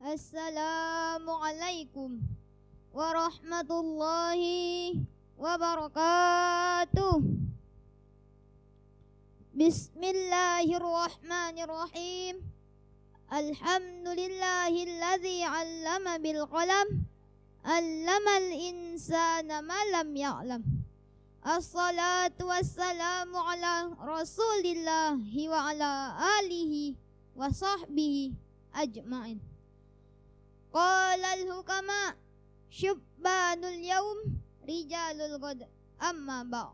Assalamualaikum warahmatullahi wabarakatuh. Bismillahirrahmanirrahim. Alhamdulillahilladzi 'allama bil qalam, 'allamal insana ma lam ya'lam. Assalatu wassalamu ala rasulillahi wa ala alihi wa sahbihi ajma'in. Qala al-hukama syubbanul yaum rijalul ghad, amma ba'.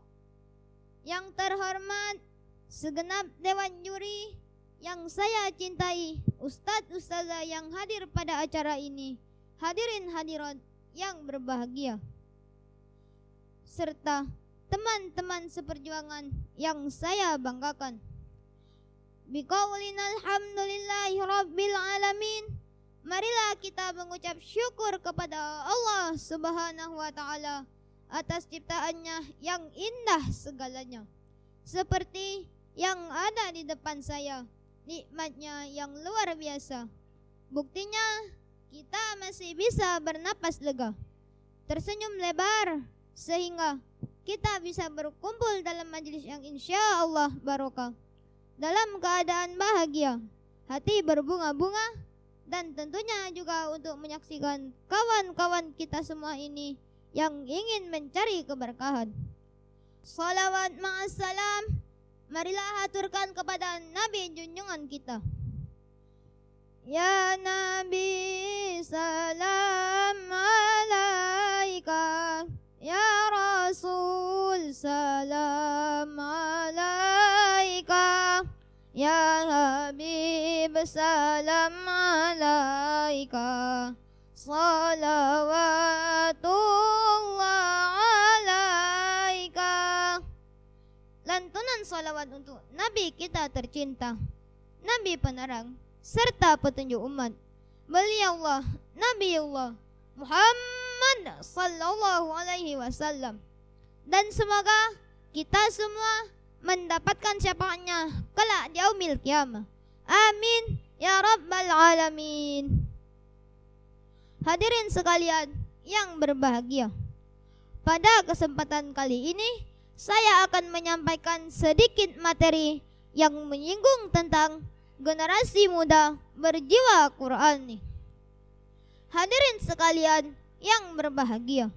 Yang terhormat segenap dewan juri yang saya cintai, ustadz-ustazah yang hadir pada acara ini, hadirin hadirat yang berbahagia, serta teman-teman seperjuangan yang saya banggakan. Biqaulina alhamdulillahi rabbil alamin. Marilah kita mengucap syukur kepada Allah Subhanahu wa ta'ala atas ciptaannya yang indah segalanya. Seperti yang ada di depan saya, nikmatnya yang luar biasa. Buktinya kita masih bisa bernapas lega, tersenyum lebar, sehingga kita bisa berkumpul dalam majelis yang insya Allah barokah, dalam keadaan bahagia, hati berbunga-bunga, dan tentunya juga untuk menyaksikan kawan-kawan kita semua ini yang ingin mencari keberkahan. Salawat ma'assalam, marilah haturkan kepada Nabi junjungan kita. Ya Nabi salam alaika, ya Rasul salam alaika, ya Habib salam alaika, salawatullah alaika. Lantunan salawat untuk Nabi kita tercinta, Nabi penerang serta petunjuk umat, beliaulah Nabiullah Muhammad sallallahu alaihi wasallam. Dan semoga kita semua mendapatkan syafaatnya kelak di yaumil qiyamah. Amin ya rabbal alamin. Hadirin sekalian yang berbahagia, pada kesempatan kali ini saya akan menyampaikan sedikit materi yang menyinggung tentang generasi muda berjiwa Qur'ani. Hadirin sekalian yang berbahagia,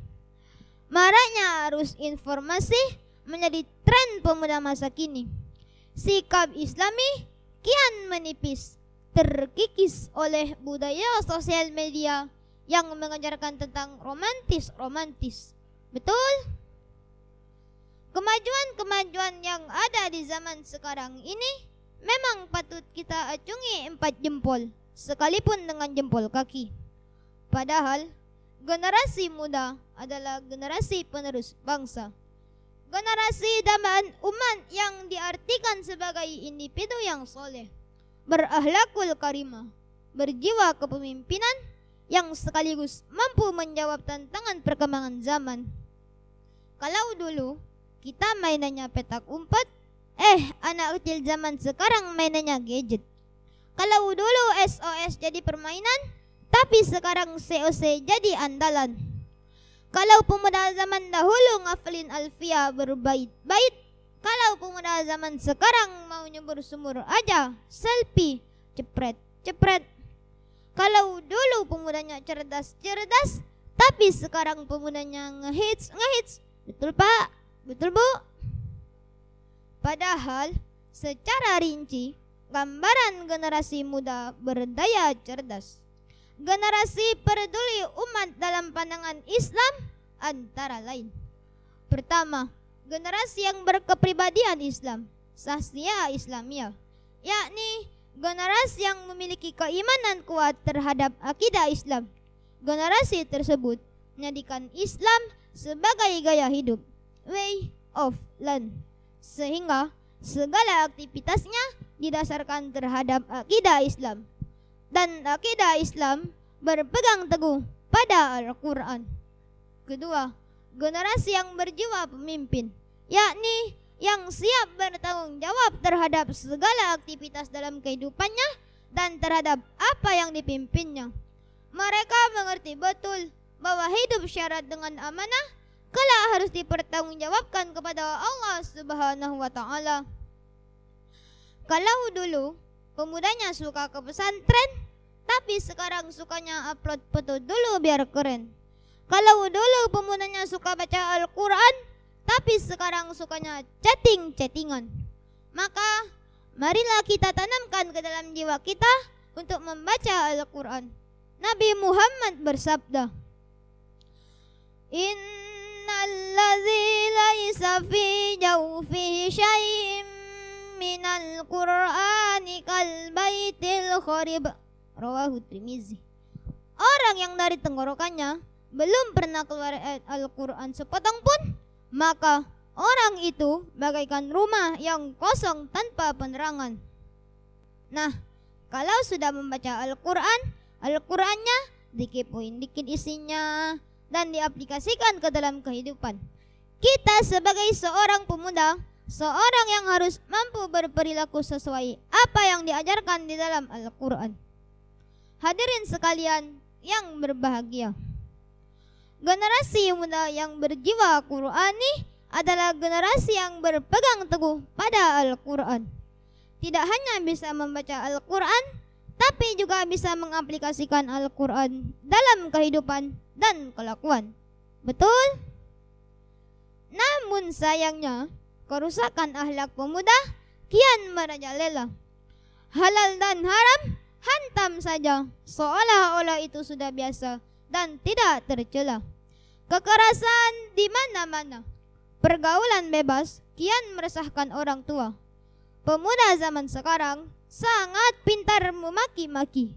maraknya arus informasi menjadi tren pemuda masa kini. Sikap Islami kian menipis, terkikis oleh budaya sosial media yang mengajarkan tentang romantis. Betul? Kemajuan-kemajuan yang ada di zaman sekarang ini memang patut kita acungi 4 jempol, sekalipun dengan jempol kaki. Padahal generasi muda adalah generasi penerus bangsa, generasi dambaan umat yang diartikan sebagai individu yang soleh, berakhlakul karimah, berjiwa kepemimpinan, yang sekaligus mampu menjawab tantangan perkembangan zaman. Kalau dulu kita mainannya petak umpet, anak kecil zaman sekarang mainannya gadget. Kalau dulu SOS jadi permainan, tapi sekarang COC jadi andalan. Kalau pemuda zaman dahulu ngafalin alfiah berbait-bait, kalau pemuda zaman sekarang mau nyebur sumur aja, selfie, cepret. Kalau dulu pemudanya cerdas, tapi sekarang pemudanya ngehits. Betul Pak? Betul Bu? Padahal secara rinci, gambaran generasi muda berdaya cerdas, generasi peduli umat dalam pandangan Islam antara lain: pertama, generasi yang berkepribadian Islam, sastia Islamiyah, yakni generasi yang memiliki keimanan kuat terhadap akidah Islam. Generasi tersebut menjadikan Islam sebagai gaya hidup, way of life, sehingga segala aktivitasnya didasarkan terhadap akidah Islam, dan akidah Islam berpegang teguh pada Al-Quran. Kedua, generasi yang berjiwa pemimpin, yakni yang siap bertanggung jawab terhadap segala aktivitas dalam kehidupannya dan terhadap apa yang dipimpinnya. Mereka mengerti betul bahwa hidup syarat dengan amanah kelak harus dipertanggungjawabkan kepada Allah Subhanahu wa Ta'ala. Kalau dulu pemudanya suka ke pesantren, tapi sekarang sukanya upload foto dulu biar keren. Kalau dulu pemudanya suka baca Al-Quran, tapi sekarang sukanya chatting-chattingan. Maka marilah kita tanamkan ke dalam jiwa kita untuk membaca Al-Quran. Nabi Muhammad bersabda, Innalladzi laisa fi jawfihi syai'im minal Qur'ani kal baitil kharib. Rawahu Tirmizi. Orang yang dari tenggorokannya belum pernah keluar ayat Al-Quran sepotong pun, maka orang itu bagaikan rumah yang kosong tanpa penerangan. Nah, kalau sudah membaca Al-Quran, Al-Qurannya dikepoin dikit isinya dan diaplikasikan ke dalam kehidupan. Kita sebagai seorang pemuda, seorang yang harus mampu berperilaku sesuai apa yang diajarkan di dalam Al-Quran. Hadirin sekalian yang berbahagia, generasi muda yang berjiwa Qur'ani adalah generasi yang berpegang teguh pada Al-Quran. Tidak hanya bisa membaca Al-Quran, tapi juga bisa mengaplikasikan Al-Quran dalam kehidupan dan kelakuan. Betul? Namun sayangnya, kerusakan akhlak pemuda kian merajalela. Halal dan haram hantam saja, seolah-olah itu sudah biasa dan tidak tercela. Kekerasan di mana-mana, pergaulan bebas kian meresahkan orang tua. Pemuda zaman sekarang sangat pintar memaki-maki.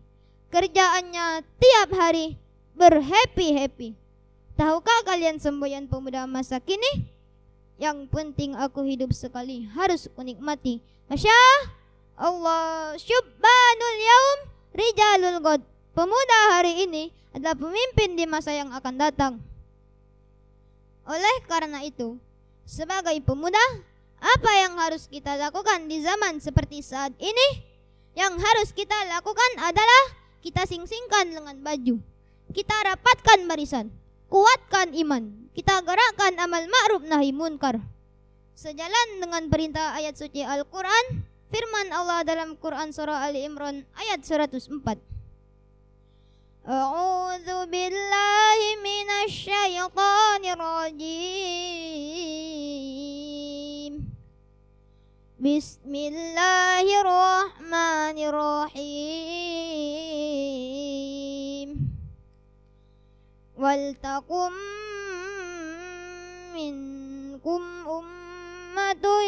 Kerjaannya tiap hari berhappy-happy. Tahukah kalian semboyan pemuda masa kini? Yang penting aku hidup sekali, harus kunikmati. Masya Allah, syubbanul yaum rijalul god. Pemuda hari ini adalah pemimpin di masa yang akan datang. Oleh karena itu, sebagai pemuda, apa yang harus kita lakukan di zaman seperti saat ini? Yang harus kita lakukan adalah kita sing-singkan lengan baju, kita rapatkan barisan, kuatkan iman, kita gerakkan amal ma'ruf nahi munkar. Sejalan dengan perintah ayat suci Al-Quran, firman Allah dalam Quran surah Ali Imran ayat 104. A'udzu billahi minasy syaithanir rajim. Bismillahirrahmanirrahim. Waltakum minkum ummatun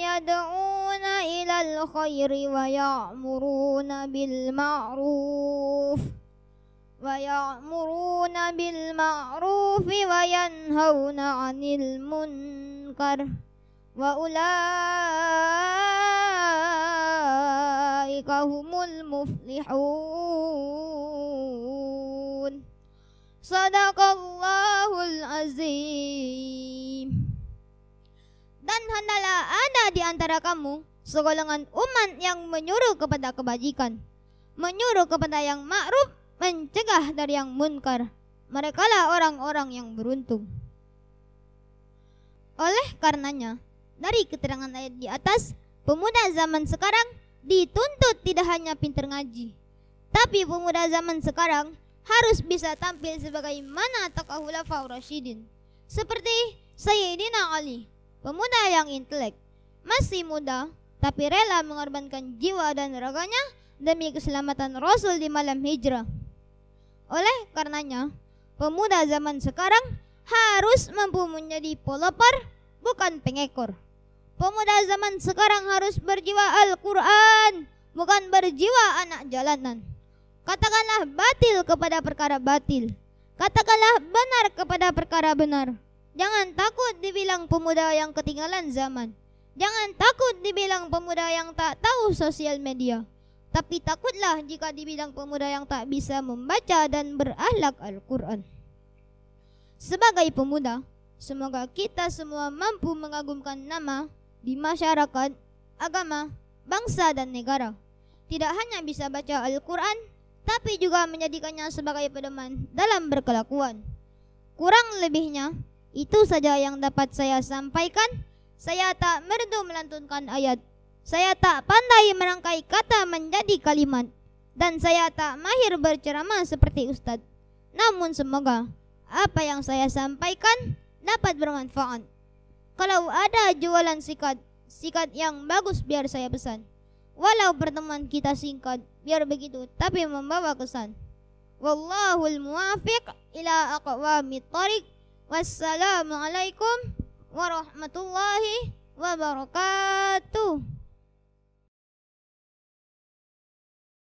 yad'una ilal khairi wa ya'muruna bil ma'ruf wa yanhauna 'anil munkar wa ulaika humul muflihun. Sadaqallahul azim. Dan hendaklah ada di antara kamu segolongan umat yang menyuruh kepada kebajikan, menyuruh kepada yang ma'ruf, mencegah dari yang munkar. Merekalah orang-orang yang beruntung. Oleh karenanya, dari keterangan ayat di atas, pemuda zaman sekarang dituntut tidak hanya pintar ngaji, tapi pemuda zaman sekarang harus bisa tampil sebagaimana tokoh khulafaur rasyidin, seperti Sayyidina Ali, pemuda yang intelek, masih muda tapi rela mengorbankan jiwa dan raganya demi keselamatan Rasul di malam hijrah. Oleh karenanya, pemuda zaman sekarang harus mampu menjadi pelopor, bukan pengekor. Pemuda zaman sekarang harus berjiwa Al-Quran, bukan berjiwa anak jalanan. Katakanlah batil kepada perkara batil, katakanlah benar kepada perkara benar. Jangan takut dibilang pemuda yang ketinggalan zaman, jangan takut dibilang pemuda yang tak tahu sosial media, tapi takutlah jika dibilang pemuda yang tak bisa membaca dan berakhlak Al-Quran. Sebagai pemuda, semoga kita semua mampu mengagumkan nama di masyarakat, agama, bangsa dan negara. Tidak hanya bisa baca Al-Quran, tapi juga menjadikannya sebagai pedoman dalam berkelakuan. Kurang lebihnya, itu saja yang dapat saya sampaikan. Saya tak merdu melantunkan ayat. Saya tak pandai merangkai kata menjadi kalimat. Dan saya tak mahir berceramah seperti Ustadz. Namun semoga apa yang saya sampaikan dapat bermanfaat. Kalau ada jualan sikat yang bagus biar saya pesan. Walau pertemuan kita singkat, biar begitu, tapi membawa kesan. Wallahul muwafiq ila aqwamit thariq. Wassalamualaikum warahmatullahi wabarakatuh.